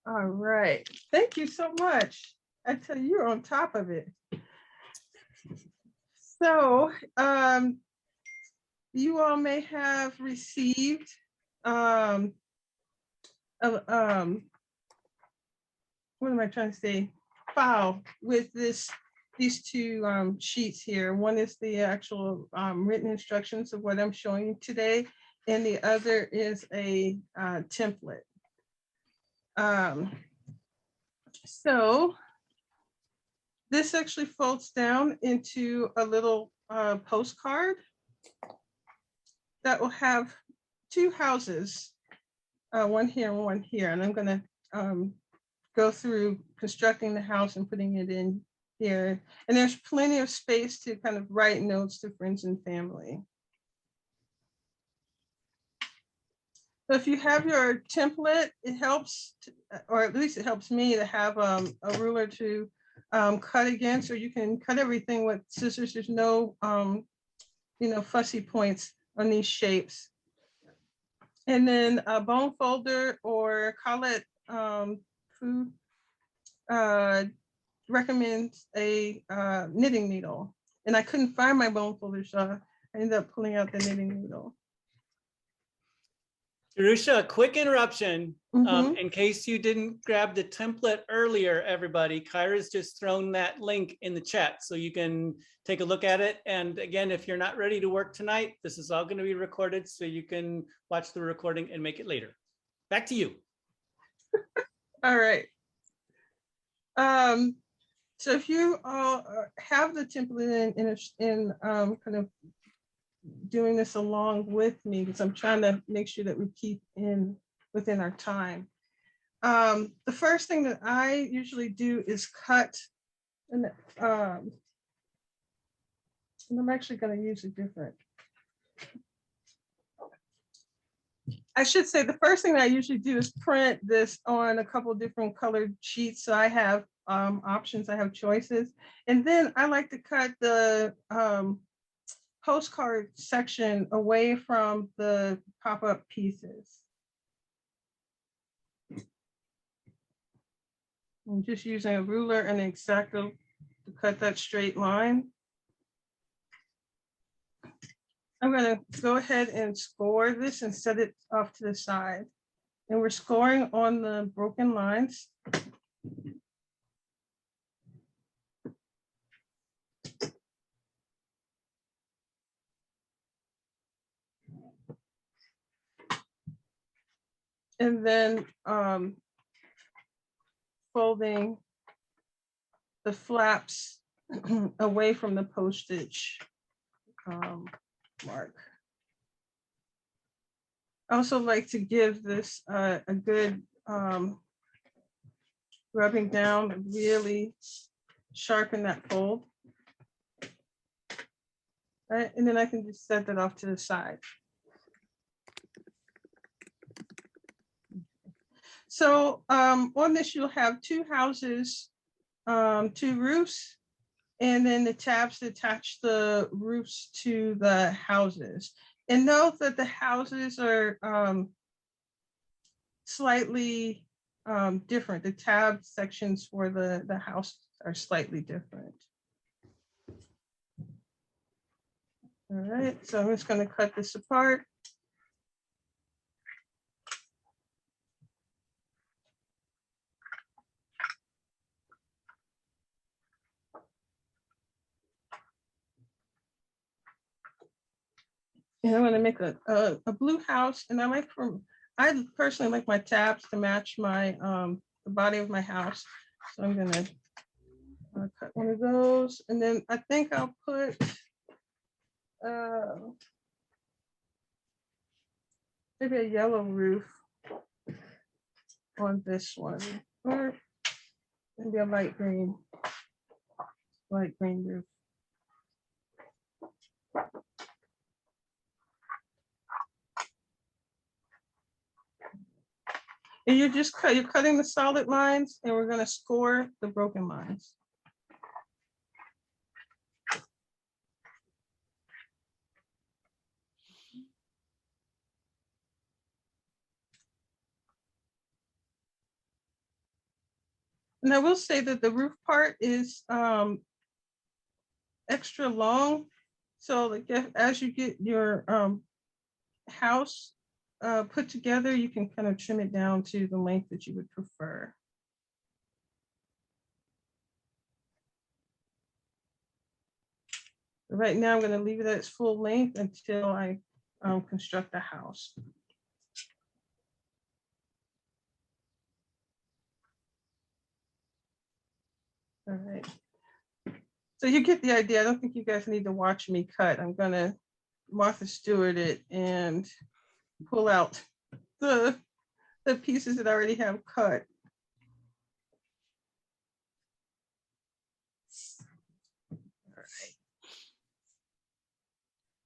All right. Thank you so much. I tell you, you're on top of it. So you all may have received what am I trying to say? File with these two sheets here. One is the actual written instructions of what I'm showing you today, and the other is a template. So this actually folds down into a little postcard that will have two houses, one here and one here. And I'm going to go through constructing the house and putting it in here. And there's plenty of space to kind of write notes to friends and family. So if you have your template, it helps, or at least it helps me to have a ruler to cut against, or you can cut everything with scissors. There's no, fussy points on these shapes. And then a bone folder or collet food recommends a knitting needle. And I couldn't find my bone folder, so I ended up pulling out the knitting needle. Jerushia, quick interruption. In case you didn't grab the template earlier, everybody, Kyra's just thrown that link in the chat so you can take a look at it. And again, if you're not ready to work tonight, this is all going to be recorded so you can watch the recording and make it later. Back to you. All right. So if you all have the template in kind of doing this along with me, because I'm trying to make sure that we keep within our time. The first thing that I usually do is cut, and I'm actually going to use a different. I should say the first thing that I usually do is print this on a couple of different colored sheets. So I have options, I have choices. And then I like to cut the postcard section away from the pop-up pieces. I'm just using a ruler and an X-Acto to cut that straight line. I'm going to go ahead and score this and set it off to the side. And we're scoring on the broken lines. And then folding the flaps away from the postage mark. I also like to give this a good rubbing down, really sharpen that fold. Right, and then I can just set that off to the side. So on this, you'll have two houses, two roofs, and then the tabs that attach the roofs to the houses. And note that the houses are slightly different. The tab sections for the house are slightly different. All right, so I'm just going to cut this apart. And I'm going to make a blue house, and I personally like my tabs to match my the body of my house. So I'm going to cut one of those, and then I think I'll put maybe a yellow roof on this one, or maybe a light green roof. And you're cutting the solid lines, and we're going to score the broken lines. And I will say that the roof part is extra long. So like as you get your house put together, you can kind of trim it down to the length that you would prefer. Right now, I'm going to leave it at its full length until I construct the house. All right. So you get the idea. I don't think you guys need to watch me cut. I'm going to Martha Stewart it and pull out the pieces that I already have cut.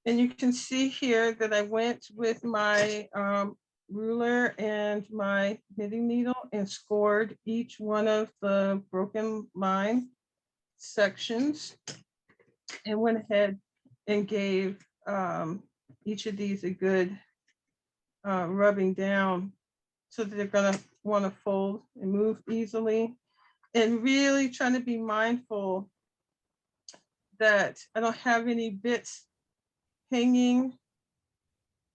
And you can see here that I went with my ruler and my knitting needle and scored each one of the broken line sections and went ahead and gave each of these a good rubbing down so that they're gonna wanna fold and move easily. And really trying to be mindful that I don't have any bits hanging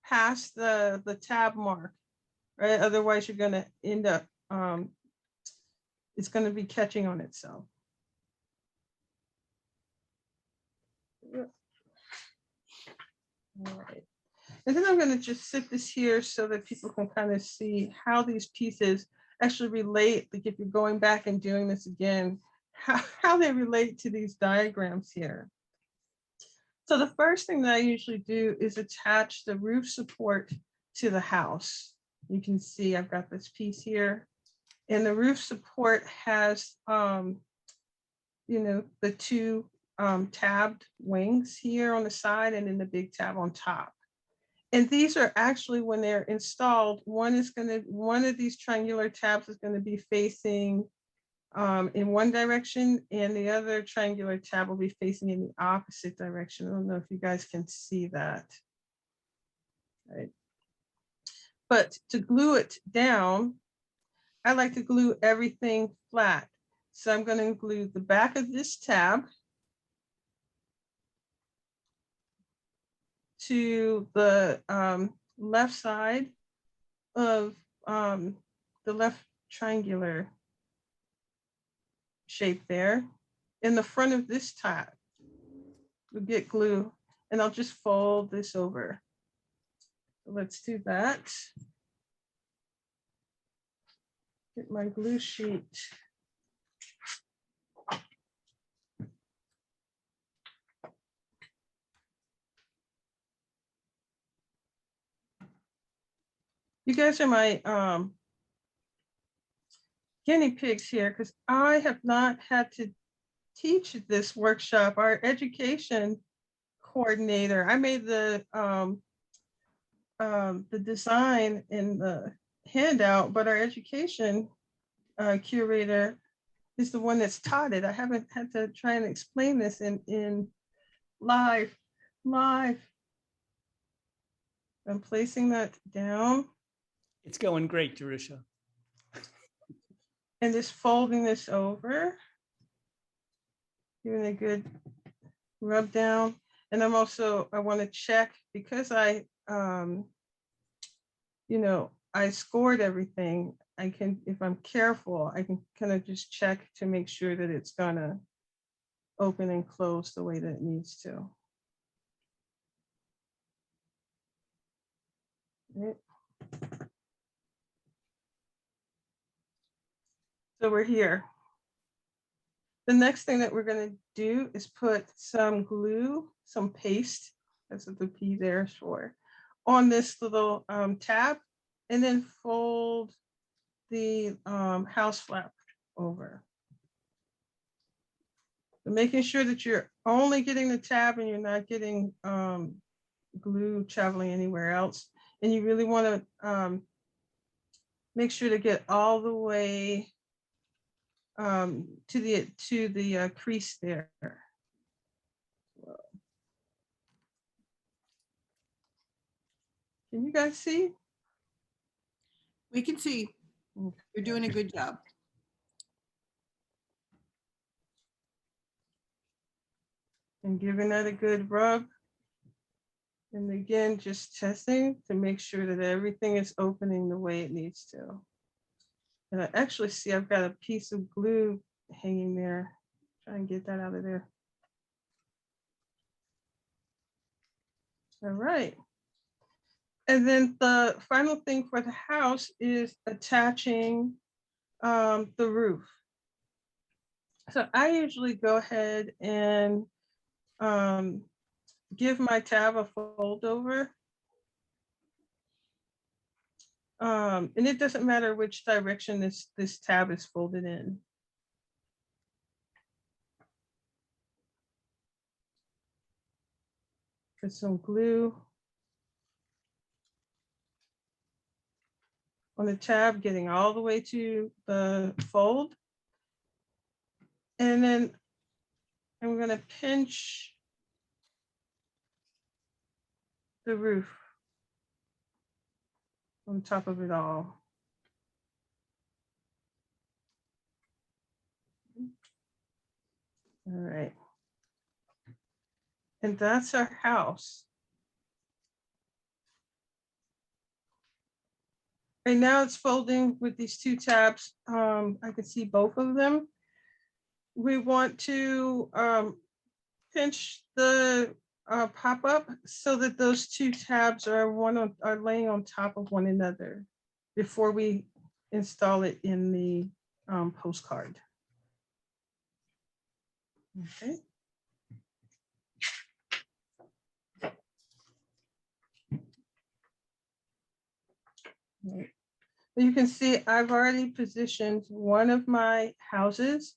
past the tab mark, right? Otherwise you're gonna end up, it's gonna be catching on itself. All right. And then I'm gonna just sit this here so that people can kind of see how these pieces actually relate, like if you're going back and doing this again, how they relate to these diagrams here. So the first thing that I usually do is attach the roof support to the house. You can see I've got this piece here, and the roof support has, you know, the two tabbed wings here on the side and then the big tab on top. And these are actually, when they're installed, one of these triangular tabs is going to be facing in one direction, and the other triangular tab will be facing in the opposite direction. I don't know if you guys can see that. Right. But to glue it down, I like to glue everything flat. So I'm going to glue the back of this tab to the left side of the left triangular shape there. In the front of this tab, we'll get glue, and I'll just fold this over. So let's do that. Get my glue sheet. You guys are my guinea pigs here, because I have not had to teach this workshop. Our education coordinator, I made the design in the handout, but our education curator is the one that's taught it. I haven't had to try and explain this in live. I'm placing that down. It's going great, Jerushia. And just folding this over. Giving a good rub down. And I'm also, I want to check, because I, you know, I scored everything. I can, if I'm careful, I can kind of just check to make sure that it's gonna open and close the way that it needs to. Right. So we're here. The next thing that we're going to do is put some glue, some paste, that's what the P there is for, on this little tab, and then fold the house flap over. So making sure that you're only getting the tab and you're not getting glue traveling anywhere else. And you really want to make sure to get all the way to the crease there. Can you guys see? We can see. You're doing a good job. and giving that a good rub. And again, just testing to make sure that everything is opening the way it needs to. And I actually see I've got a piece of glue hanging there. Try and get that out of there. All right. And then the final thing for the house is attaching the roof. So I usually go ahead and give my tab a fold over. And it doesn't matter which direction this tab is folded in. Put some glue on the tab, getting all the way to the fold. And then I'm going to pinch the roof on top of it all. All right. And that's our house. Right now it's folding with these two tabs. I can see both of them. We want to pinch the pop-up so that those two tabs are laying on top of one another before we install it in the postcard. Okay. Right. You can see I've already positioned one of my houses.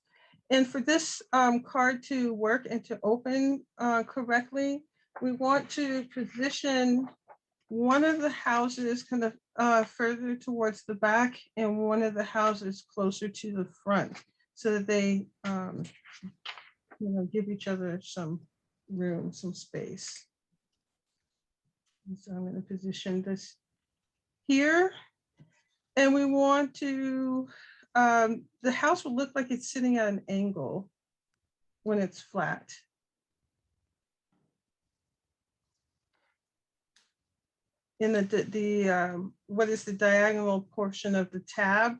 And for this card to work and to open correctly, we want to position one of the houses kind of further towards the back and one of the houses closer to the front so that they give each other some room, some space. And so I'm going to position this here. And we want to, the house will look like it's sitting at an angle when it's flat. In what is the diagonal portion of the tab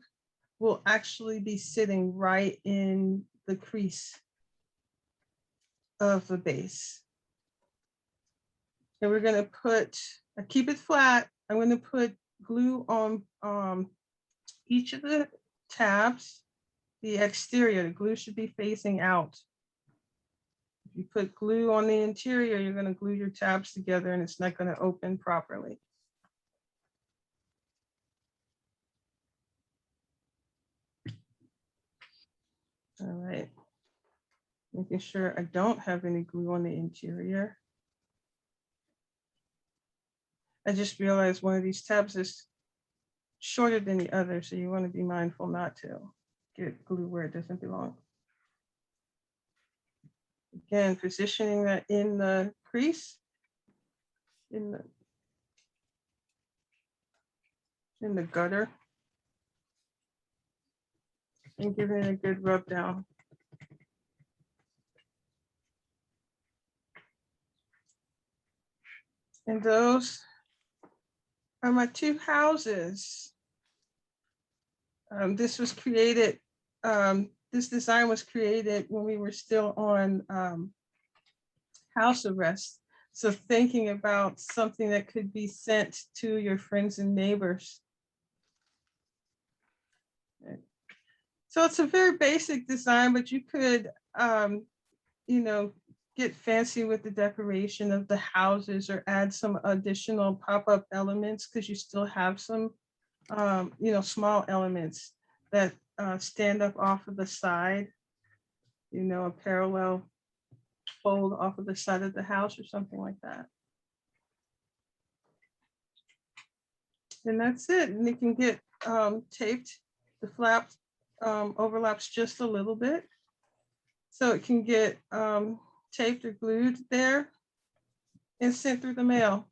will actually be sitting right in the crease of the base. And we're going to keep it flat. I'm going to put glue on each of the tabs. The exterior, the glue should be facing out. If you put glue on the interior, you're going to glue your tabs together and it's not going to open properly. All right. Making sure I don't have any glue on the interior. I just realized one of these tabs is shorter than the other, so you want to be mindful not to get glue where it doesn't belong. Again, positioning that in the crease, in the gutter, and giving it a good rub down. And those are my two houses. This was created, this design was created when we were still on house arrest. So thinking about something that could be sent to your friends and neighbors. So it's a very basic design, but you could, get fancy with the decoration of the houses or add some additional pop-up elements because you still have some, small elements that stand up off of the side, a parallel fold off of the side of the house or something like that. And that's it. And you can get taped. The flap overlaps just a little bit. So it can get taped or glued there and sent through the mail.